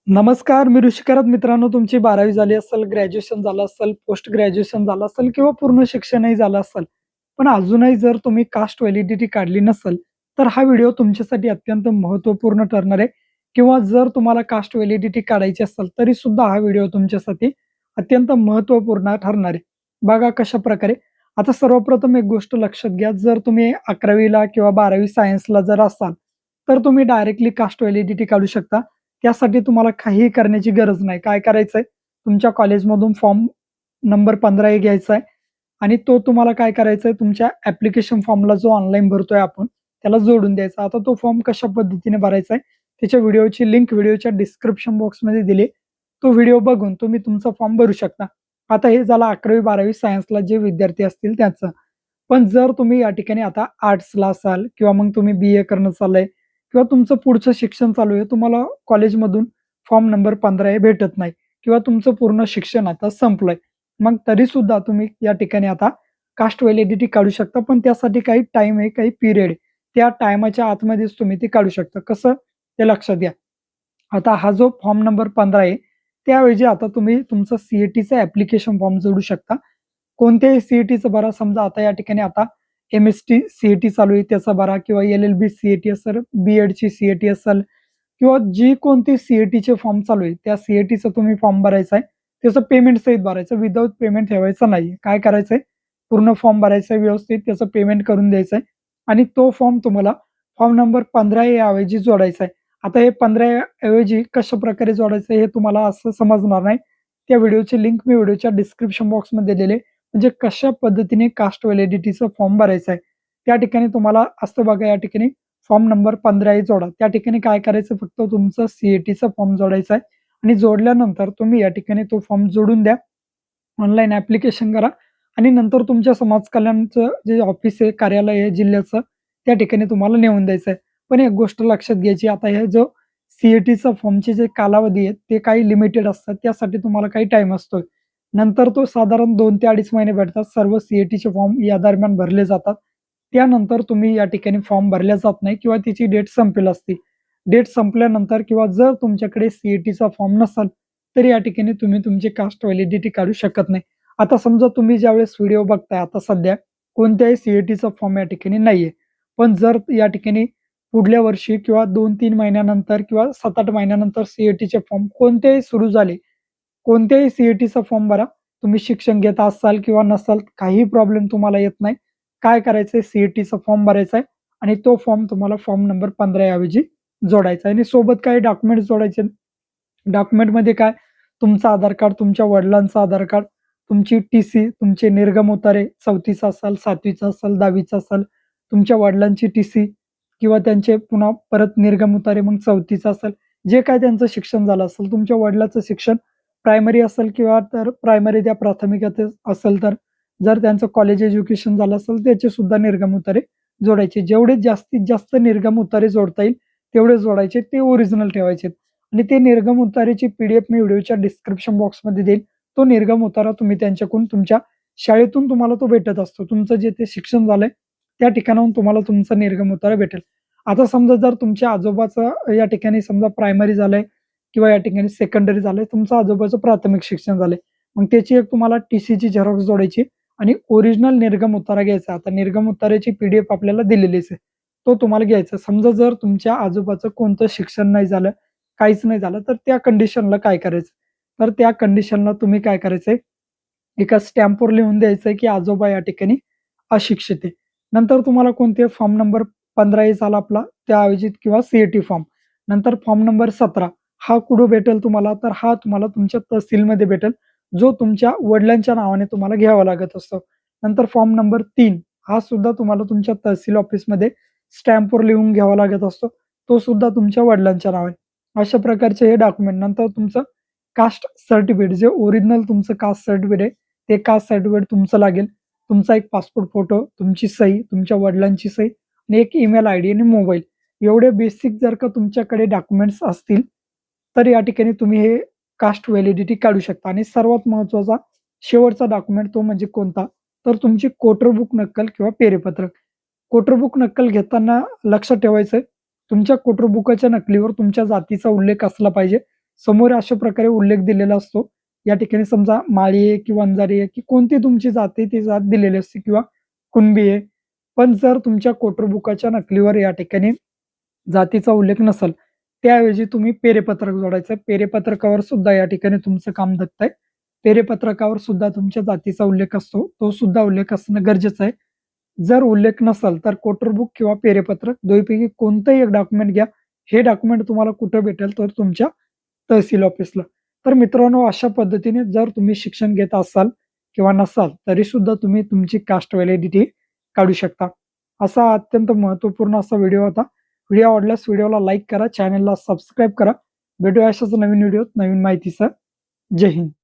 नमस्कार, मी ऋषिकरत मित्रांनो, तुमची 12वी झाली असेल, ग्रॅज्युएशन झालं असेल, पोस्ट ग्रॅज्युएशन झालं असेल किंवा पूर्ण शिक्षणही झालं असेल. पण अजूनही जर तुम्ही कास्ट व्हॅलिडिटी काढली नसेल, तर हा व्हिडिओ तुमच्यासाठी अत्यंत महत्त्वपूर्ण ठरणार आहे किंवा जर तुम्हाला कास्ट व्हॅलिडिटी काढायची असेल, तरीसुद्धा हा व्हिडिओ तुमच्यासाठी अत्यंत महत्त्वपूर्ण ठरणार आहे. बघा कशाप्रकारे. आता सर्वप्रथम एक गोष्ट लक्षात घ्या, जर तुम्ही 11वी किंवा 12वी सायन्सला जर असाल, तर तुम्ही डायरेक्टली कास्ट व्हॅलिडिटी काढू शकता. त्यासाठी तुम्हाला काहीही करण्याची गरज नाही. काय करायचंय, तुमच्या कॉलेजमधून फॉर्म नंबर 15 घ्यायचा आहे आणि तो तुम्हाला काय करायचा आहे, तुमच्या ॲप्लिकेशन फॉर्मला जो ऑनलाईन भरतोय आपण, त्याला जोडून द्यायचा. आता तो फॉर्म कशा पद्धतीने भरायचा आहे, त्याच्या व्हिडिओची लिंक व्हिडिओच्या डिस्क्रिप्शन बॉक्समध्ये दिली. तो व्हिडिओ बघून तुम्ही तुमचा फॉर्म भरू शकता. आता हे झालं 11वी-12वी सायन्सला जे विद्यार्थी असतील त्याचं. पण जर तुम्ही या ठिकाणी आता आर्ट्सला असाल किंवा मग तुम्ही बी-ए करणं चाललंय किंवा तुमचं पुढचं शिक्षण चालू आहे, तुम्हाला कॉलेजमधून फॉर्म नंबर 15 हे भेटत नाही किंवा तुमचं पूर्ण शिक्षण आता संपलंय. मग तरीसुद्धा तुम्ही या ठिकाणी आता कास्ट व्हॅलिडिटी काढू शकता. पण त्यासाठी काही टाईम आहे, काही पिरियड आहे. त्या टाईमाच्या आतमध्येच तुम्ही ती काढू शकता. कसं? ते लक्षात घ्या. आता हा जो फॉर्म नंबर 15 आहे, त्याऐवजी आता तुम्ही तुमचं सी-ई-टीचं ॲप्लिकेशन फॉर्म जोडू शकता. कोणत्याही सी-ई-टीचं भरा. समजा आता या ठिकाणी आता एम-एस-टी सी-ई-टी चालू आहे त्याचा भरा किंवा एल-एल-बी सी-ई-टी असेल, बी-एडची सी-ई-टी असेल किंवा जी कोणती सी-ई-टीचे फॉर्म चालू आहे, त्या सी-ई-टीचा तुम्ही फॉर्म भरायचा आहे. त्याचं पेमेंट सहित भरायचं. विदाऊट पेमेंट ठेवायचं नाहीये. काय करायचंय? पूर्ण फॉर्म भरायचा आहे व्यवस्थित, त्याचं पेमेंट करून द्यायचं आहे आणि तो फॉर्म तुम्हाला फॉर्म नंबर 15 या ऐवजी जोडायचा आहे. आता हे 15 ऐवजी कशाप्रकारे जोडायचं हे तुम्हाला असं समजणार नाही. त्या व्हिडिओची लिंक मी व्हिडिओच्या डिस्क्रिप्शन बॉक्समध्ये दिलेली आहे. म्हणजे कशा पद्धतीने कास्ट व्हॅलिडिटीचा फॉर्म भरायचा आहे. त्या ठिकाणी तुम्हाला असतं बघा, या ठिकाणी फॉर्म नंबर 15 जोडा. त्या ठिकाणी काय करायचं, फक्त तुमचं सी-ई-टीचा फॉर्म जोडायचा आहे आणि जोडल्यानंतर तुम्ही या ठिकाणी तो फॉर्म जोडून द्या. ऑनलाईन ॲप्लिकेशन करा आणि नंतर तुमच्या समाज कल्याणचं जे ऑफिस आहे, कार्यालय आहे जिल्ह्याचं, त्या ठिकाणी तुम्हाला नेऊन द्यायचं आहे. पण एक गोष्ट लक्षात घ्यायची, आता हे जो सी-ई-टीचा फॉर्मचे जे कालावधी आहेत, ते काही लिमिटेड असतात. त्यासाठी तुम्हाला काही टाईम असतो. नंतर तो साधारण 2 ते 2.5 महिने भेटतात. सर्व सी-ई-टीचे फॉर्म या दरम्यान भरले जातात. त्यानंतर तुम्ही या ठिकाणी फॉर्म भरला जात नाही किंवा त्याची डेट संपेल असते. डेट संपल्यानंतर किंवा जर तुमच्याकडे सी-ई-टीचा फॉर्म नसाल, तर या ठिकाणी तुम्ही तुमची कास्ट व्हॅलिडिटी काढू शकत नाही. आता समजा तुम्ही ज्यावेळेस व्हिडिओ बघताय आता सध्या कोणत्याही सी-ई-टीचा फॉर्म या ठिकाणी नाहीये. पण जर या ठिकाणी पुढल्या वर्षी किंवा 2-3 महिन्यानंतर किंवा 7-8 महिन्यानंतर सी-ई-टीचे फॉर्म कोणतेही सुरू झाले, कोणत्याही सी-ई-टीचा फॉर्म भरा. तुम्ही शिक्षण घेत असाल किंवा नसाल, काहीही प्रॉब्लेम तुम्हाला येत नाही. काय करायचंय, सी-ई-टीचा फॉर्म भरायचा आहे आणि तो फॉर्म तुम्हाला फॉर्म नंबर 15 ऐवजी जोडायचा आहे आणि सोबत काही डॉक्युमेंट्स जोडायचे. डॉक्युमेंटमध्ये काय, तुमचं आधार कार्ड, तुमच्या वडिलांचं आधार कार्ड, तुमची टी-सी, तुमचे निर्गम उतारे 4थीचा असाल, 7वीचा असाल, 10वीचा असाल, तुमच्या वडिलांची टी-सी किंवा त्यांचे पुन्हा परत निर्गम उतारे मग 4थीचा असेल, जे काही त्यांचं शिक्षण झालं असेल, तुमच्या वडिलांचं शिक्षण प्रायमरी असेल किंवा तर प्रायमरी त्या प्राथमिकात असेल तर, जर त्यांचं कॉलेज एज्युकेशन झालं असेल त्याचे सुद्धा निर्गम उतारे जोडायचे. जेवढे जास्तीत जास्त निर्गम उतारे जोडता येईल तेवढे जोडायचे. ते ओरिजिनल ठेवायचे आणि ते निर्गम उतारेची पी-डी-एफ मी व्हिडिओच्या डिस्क्रिप्शन बॉक्समध्ये देईन. तो निर्गम उतारा तुम्ही त्यांच्याकडून तुमच्या शाळेतून तुम्हाला तो भेटत असतो. तुमचं जे ते शिक्षण झालंय त्या ठिकाणाहून तुम्हाला तुमचा निर्गम उतारा भेटेल. आता समजा जर तुमच्या आजोबाचं या ठिकाणी समजा प्रायमरी झालंय किंवा या ठिकाणी सेकंडरी झालंय, तुमचं आजोबाचं प्राथमिक शिक्षण झालंय. मग त्याची एक तुम्हाला टी-सीची झेरॉक्स जोडायची आणि ओरिजिनल निर्गम उतारा घ्यायचा. आता निर्गम उताऱ्याची पी-डी-एफ आपल्याला दिलेलीच आहे. तो तुम्हाला घ्यायचा. समजा जर तुमच्या आजोबाचं कोणतं शिक्षण नाही झालं, काहीच नाही झालं, तर त्या कंडिशनला काय करायचं? तर त्या कंडिशनला तुम्ही काय करायचंय, एका स्टॅम्पवर लिहून द्यायचंय, की आजोबा या ठिकाणी अशिक्षित आहे. नंतर तुम्हाला कोणते फॉर्म नंबर 15 झाला आपला त्याऐवजी किंवा सी-ई-टी फॉर्म. नंतर फॉर्म नंबर 17 हा कुठं भेटेल तुम्हाला? तर हा तुम्हाला तुमच्या तहसीलमध्ये भेटेल, जो तुमच्या वडिलांच्या नावाने तुम्हाला घ्यावा लागत असतो. नंतर फॉर्म नंबर 3 हा सुद्धा तुम्हाला तुमच्या तहसील ऑफिसमध्ये स्टॅम्पवर लिहून घ्यावा लागत असतो. तो सुद्धा तुमच्या वडिलांच्या नावाने. अशा प्रकारचे हे डॉक्युमेंट. नंतर तुमचं कास्ट सर्टिफिकेट, जे ओरिजिनल तुमचं कास्ट सर्टिफिकेट आहे, ते कास्ट सर्टिफिकेट तुमचं लागेल. तुमचा एक पासपोर्ट फोटो, तुमची सही, तुमच्या वडिलांची सही आणि एक ईमेल आयडी आणि मोबाईल. एवढे बेसिक जर का तुमच्याकडे डॉक्युमेंट्स असतील, तर या ठिकाणी तुम्ही हे कास्ट व्हॅलिडिटी काढू शकता. आणि सर्वात महत्त्वाचा शेवटचा डॉक्युमेंट तो म्हणजे कोणता? तर तुमची कोटर बुक नक्कल किंवा पेरेपत्रक. कोटर बुक नक्कल घेताना लक्षात ठेवायचं आहे, तुमच्या कोटर बुकाच्या नकलीवर तुमच्या जातीचा उल्लेख असला पाहिजे. समोर अशा प्रकारे उल्लेख दिलेला असतो. या ठिकाणी समजा माळी आहे की वंजारी आहे की कोणती तुमची जात आहे ती जात दिलेली असते किंवा कुणबी आहे. पण जर तुमच्या कोटर बुकाच्या नकलीवर या ठिकाणी जातीचा उल्लेख नसेल, त्याऐवजी तुम्ही पेरेपत्रक जोडायचं. पेरेपत्रकावर सुद्धा या ठिकाणी तुमचं काम दखतंय. पेरेपत्रकावर सुद्धा तुमच्या जातीचा उल्लेख असतो. तो सुद्धा उल्लेख असणं गरजेचं आहे. जर उल्लेख नसेल तर कोटर बुक किंवा पेरेपत्रक दोन्हीपैकी कोणतंही एक डॉक्युमेंट घ्या. हे डॉक्युमेंट तुम्हाला कुठं भेटेल तर तुमच्या तहसील ऑफिसला. तर मित्रांनो अशा पद्धतीने जर तुम्ही शिक्षण घेत असाल किंवा नसाल तरी सुद्धा तुम्ही तुमची कास्ट व्हॅलिडिटी काढू शकता. असा अत्यंत महत्त्वपूर्ण असा व्हिडिओ होता. व्हिडिओ आवडल्यास व्हिडिओला लाईक करा, चॅनलला सबस्क्राईब करा. भेटूया अशाच नवीन व्हिडिओत नवीन माहितीसह. जय हिंद.